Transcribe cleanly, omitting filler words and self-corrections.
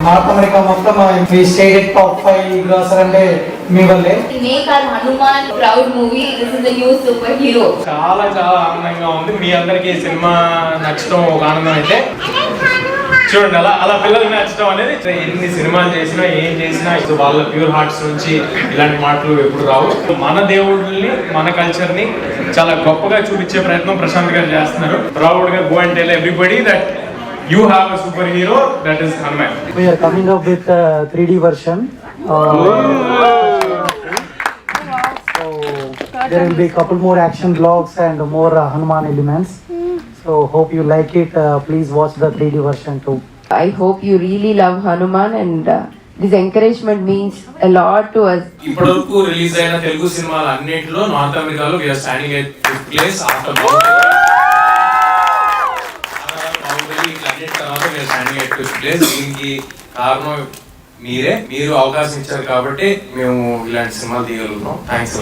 North America మొత్తం మీ state top 5 grosser అంటే మీ వల్లే. Make our Hanuman proud movie. This is the new super hero. చాలా చాలా ఆనందంగా ఉంది. మీ అందరికీ ఈ సినిమా నచ్చడం ఒక ఆనందం అయితే చూడండి. అలా అలా పిల్లలకి నచ్చడం అనేది ఎన్ని సినిమాలు చేసినా ఏం చేసినా వాళ్ళ ప్యూర్ హార్ట్స్ నుంచి ఇలాంటి మాటలు ఎప్పుడు రావు. మన దేవుళ్ళని మన కల్చర్ ని చాలా గొప్పగా చూపించే ప్రయత్నం ప్రశాంత్ గారు చేస్తున్నారు. ప్రౌడ్ గా go and tell everybody that you have a superhero that is Hanuman. We are coming up with a 3D version. So there will be a couple more action vlogs and more Hanuman elements. So hope you like it. Please watch the 3D version too. I hope you really love Hanuman and this encouragement means a lot to us. ఇప్పటివరకు release అయిన తెలుగు సినిమాలు అన్నిటిలో north అమెరికాలో we are standing at 5th place after దీనికి కారణం మీరే. మీరు అవకాశం ఇచ్చారు కాబట్టి మేము ఇలాంటి సినిమాలు తీయగలుగుతాం. థ్యాంక్స్.